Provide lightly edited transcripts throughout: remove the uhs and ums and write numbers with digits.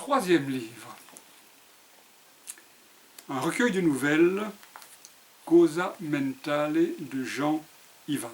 troisième livre, un recueil de nouvelles, Causa Mentale de Jean Ivan.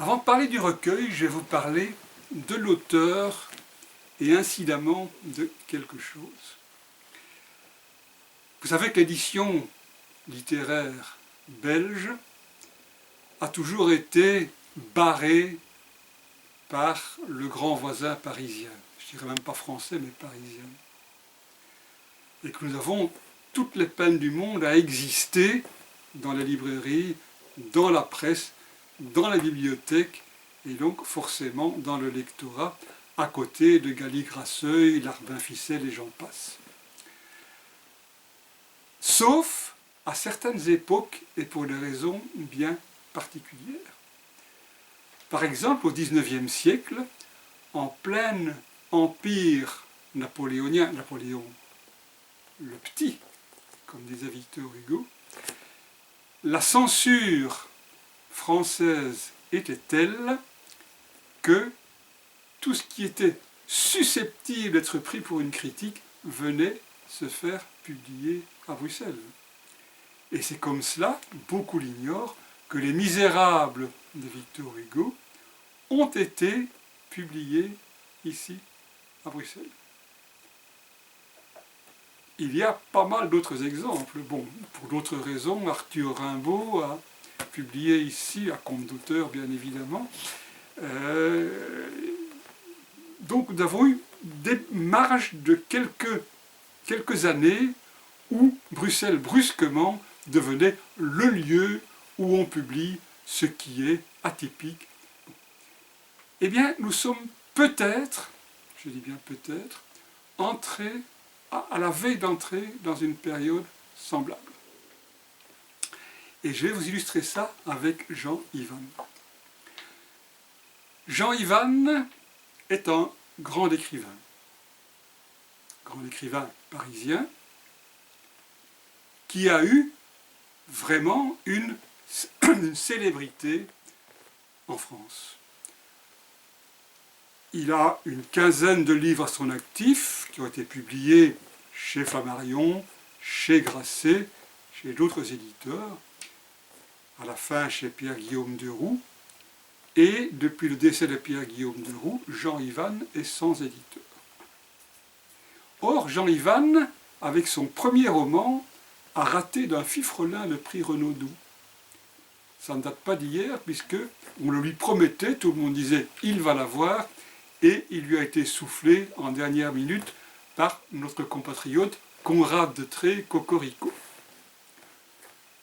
Avant de parler du recueil, je vais vous parler de l'auteur et incidemment de quelque chose. Vous savez que l'édition littéraire belge a toujours été barrée par le grand voisin parisien. Je dirais même pas français, mais parisien. Et que nous avons toutes les peines du monde à exister dans les librairies, dans la presse, dans la bibliothèque, et donc forcément dans le lectorat, à côté de Galli-Grasseuil, Larbin-Ficelle et j'en passe. Sauf à certaines époques et pour des raisons bien particulières. Par exemple, au XIXe siècle, en plein empire napoléonien, Napoléon le Petit, comme disait Victor Hugo, la censure française était telle que tout ce qui était susceptible d'être pris pour une critique venait se faire publier à Bruxelles. Et c'est comme cela, beaucoup l'ignorent, que les Misérables de Victor Hugo ont été publiés ici, à Bruxelles. Il y a pas mal d'autres exemples. Bon, pour d'autres raisons, Arthur Rimbaud a publié ici, à compte d'auteur bien évidemment. Donc nous avons eu des marges de quelques années où Bruxelles brusquement devenait le lieu où on publie ce qui est atypique. Eh bien, nous sommes peut-être, je dis bien peut-être, entrés à la veille d'entrer dans une période semblable. Et je vais vous illustrer ça avec Jean Ivan. Jean Ivan est un grand écrivain parisien, qui a eu vraiment une célébrité en France. Il a une quinzaine de livres à son actif, qui ont été publiés chez Flammarion, chez Grasset, chez d'autres éditeurs, à la fin chez Pierre-Guillaume Deroux, et depuis le décès de Pierre-Guillaume Deroux, Jean Ivan est sans éditeur. Or, Jean Ivan, avec son premier roman, a raté d'un fifrelin le prix Renaudot. Ça ne date pas d'hier, puisque on le lui promettait, tout le monde disait « il va l'avoir », et il lui a été soufflé en dernière minute par notre compatriote Conrad de Trey Cocorico.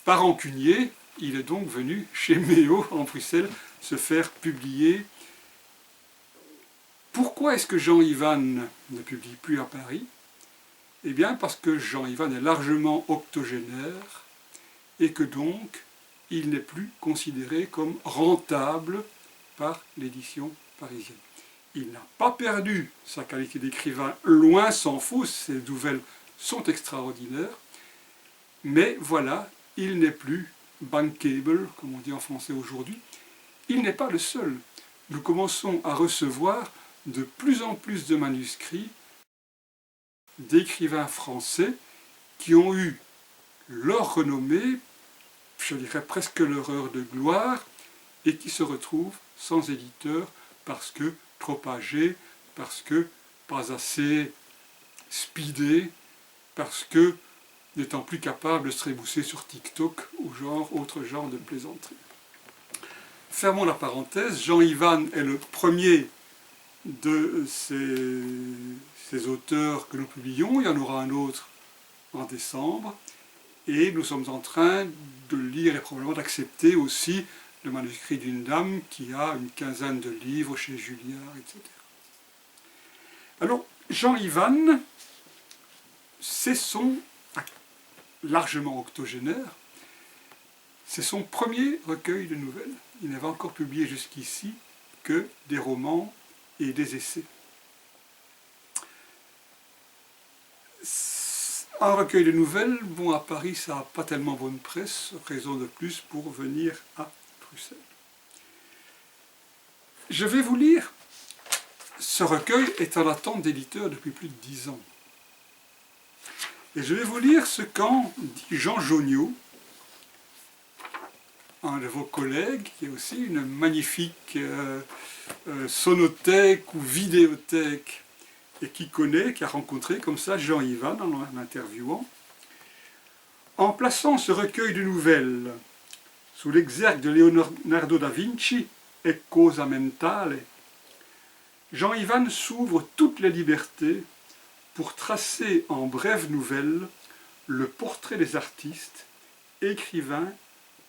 Par rancunier, il est donc venu chez Méo, en Bruxelles, se faire publier. Pourquoi est-ce que Jean Ivan ne publie plus à Paris? Eh bien parce que Jean Ivan est largement octogénaire et que donc il n'est plus considéré comme rentable par l'édition parisienne. Il n'a pas perdu sa qualité d'écrivain, loin s'en faut, ses nouvelles sont extraordinaires, mais voilà, il n'est plus bankable, comme on dit en français aujourd'hui. Il n'est pas le seul. Nous commençons à recevoir de plus en plus de manuscrits d'écrivains français qui ont eu leur renommée, je dirais presque leur heure de gloire, et qui se retrouvent sans éditeur parce que trop âgés, parce que pas assez speedés, parce que n'étant plus capable de se trébousser sur TikTok ou autre genre de plaisanterie. Fermons la parenthèse, Jean Ivan est le premier de ces auteurs que nous publions, il y en aura un autre en décembre, et nous sommes en train de lire et probablement d'accepter aussi le manuscrit d'une dame qui a une quinzaine de livres chez Julliard, etc. Alors, Jean Ivan, c'est son, largement octogénaire, c'est son premier recueil de nouvelles. Il n'avait encore publié jusqu'ici que des romans et des essais. Un recueil de nouvelles, bon, à Paris, ça n'a pas tellement bonne presse, raison de plus pour venir à Bruxelles. Je vais vous lire ce recueil est en attente d'éditeur depuis plus de 10 ans. Et je vais vous lire ce qu'en dit Jean Joniot, un de vos collègues, qui est aussi une magnifique sonothèque ou vidéothèque, et qui connaît, qui a rencontré comme ça Jean Ivan en l'interviewant. En plaçant ce recueil de nouvelles sous l'exergue de Leonardo da Vinci et Cosa Mentale, Jean Ivan s'ouvre toutes les libertés pour tracer en brèves nouvelles le portrait des artistes, écrivains,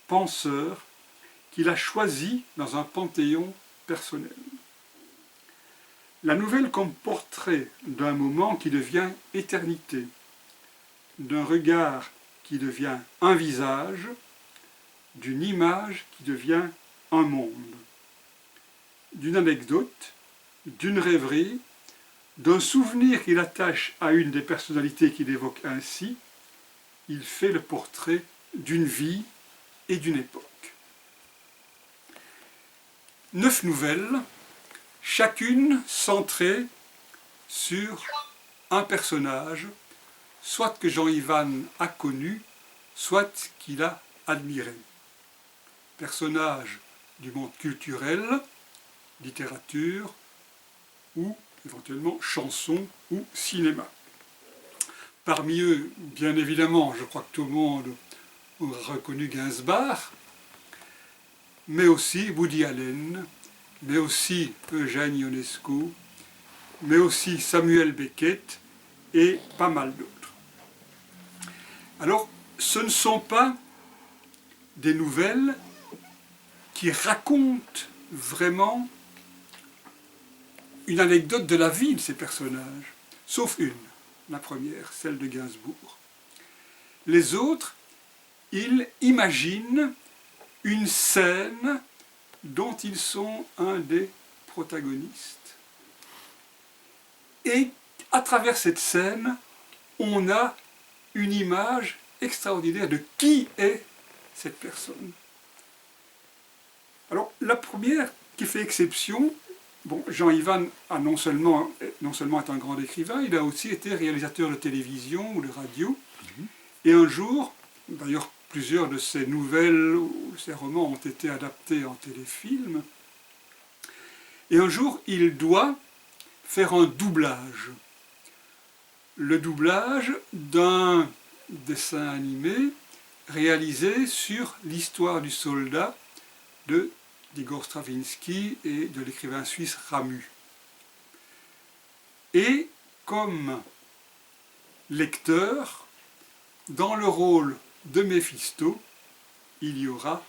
penseurs qu'il a choisis dans un panthéon personnel. La nouvelle comme portrait d'un moment qui devient éternité, d'un regard qui devient un visage, d'une image qui devient un monde, d'une anecdote, d'une rêverie, d'un souvenir qu'il attache à une des personnalités qu'il évoque ainsi, il fait le portrait d'une vie et d'une époque. 9 nouvelles, chacune centrée sur un personnage, soit que Jean Ivan a connu, soit qu'il a admiré. Personnage du monde culturel, littérature, ou éventuellement chansons ou cinéma. Parmi eux, bien évidemment, je crois que tout le monde aura reconnu Gainsbourg, mais aussi Woody Allen, mais aussi Eugène Ionesco, mais aussi Samuel Beckett et pas mal d'autres. Alors, ce ne sont pas des nouvelles qui racontent vraiment une anecdote de la vie de ces personnages, sauf une, la première, celle de Gainsbourg. Les autres, ils imaginent une scène dont ils sont un des protagonistes. Et à travers cette scène, on a une image extraordinaire de qui est cette personne. Alors, la première qui fait exception, bon, Jean Ivan a non seulement est un grand écrivain, il a aussi été réalisateur de télévision ou de radio. Et un jour, d'ailleurs plusieurs de ses nouvelles ou ses romans ont été adaptés en téléfilm, et un jour il doit faire un doublage. Le doublage d'un dessin animé réalisé sur l'histoire du soldat d'Igor Stravinsky et de l'écrivain suisse Ramu. Et comme lecteur, dans le rôle de Méphisto, il y aura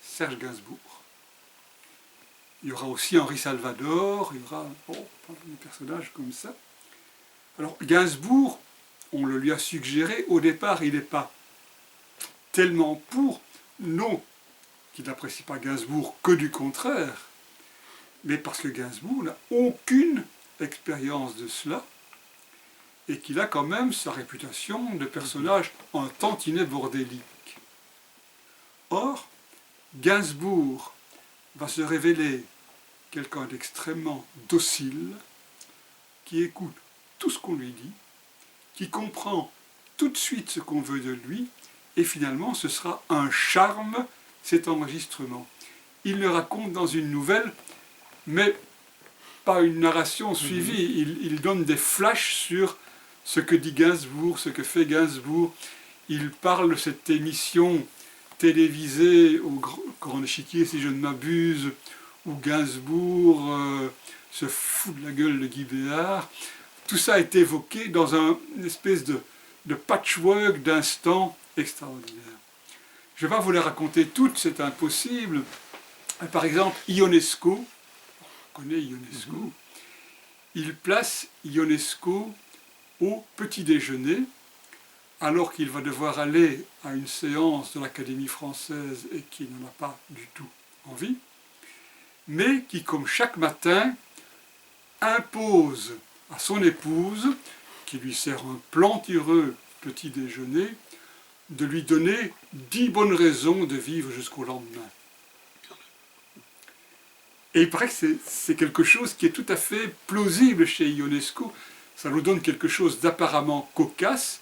Serge Gainsbourg. Il y aura aussi Henri Salvador, il y aura des personnages comme ça. Alors Gainsbourg, on le lui a suggéré, au départ il n'est pas tellement pour, non qu'il n'apprécie pas Gainsbourg, que du contraire, mais parce que Gainsbourg n'a aucune expérience de cela, et qu'il a quand même sa réputation de personnage un tantinet bordélique. Or, Gainsbourg va se révéler quelqu'un d'extrêmement docile, qui écoute tout ce qu'on lui dit, qui comprend tout de suite ce qu'on veut de lui, et finalement ce sera un charme, cet enregistrement. Il le raconte dans une nouvelle, mais pas une narration suivie, il donne des flashs sur ce que dit Gainsbourg, ce que fait Gainsbourg. Il parle de cette émission télévisée au Grand Échiquier, si je ne m'abuse, où Gainsbourg se fout de la gueule de Guy Béard. Tout ça est évoqué dans une espèce de patchwork d'instants extraordinaires. Je ne vais pas vous les raconter toutes, c'est impossible. Par exemple, Ionesco, on connaît Ionesco, il place Ionesco au petit déjeuner, alors qu'il va devoir aller à une séance de l'Académie française et qu'il n'en a pas du tout envie, mais qui, comme chaque matin, impose à son épouse, qui lui sert un plantureux petit déjeuner, de lui donner 10 bonnes raisons de vivre jusqu'au lendemain. Et il paraît que c'est quelque chose qui est tout à fait plausible chez Ionesco. Ça nous donne quelque chose d'apparemment cocasse,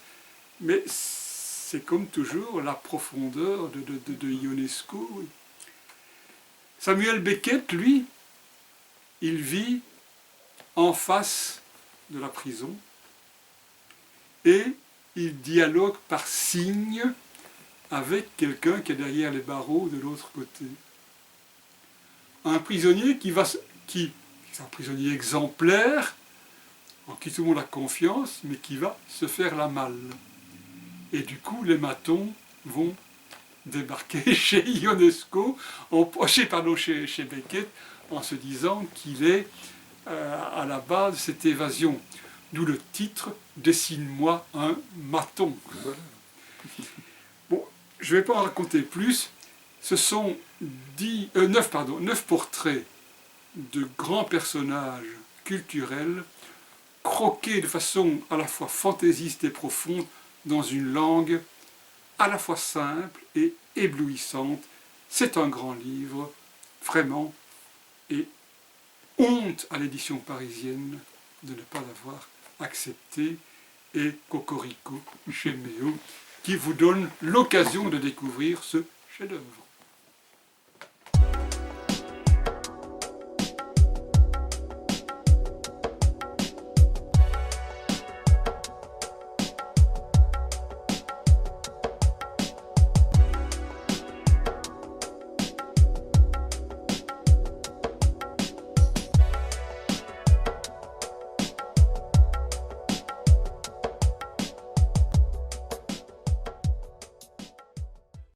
mais c'est comme toujours la profondeur de Ionesco. Samuel Beckett, lui, il vit en face de la prison et il dialogue par signes avec quelqu'un qui est derrière les barreaux de l'autre côté. Un prisonnier qui est un prisonnier exemplaire, en qui tout le monde a confiance, mais qui va se faire la malle. Et du coup, les matons vont débarquer chez Ionesco, chez Beckett, en se disant qu'il est à la base de cette évasion. D'où le titre « Dessine-moi un maton ». Bon, je ne vais pas en raconter plus. Ce sont 9 portraits de grands personnages culturels croqués de façon à la fois fantaisiste et profonde dans une langue à la fois simple et éblouissante. C'est un grand livre, vraiment, et honte à l'édition parisienne de ne pas l'avoir accepté, et cocorico chez Méo, qui vous donne l'occasion de découvrir ce chef-d'œuvre.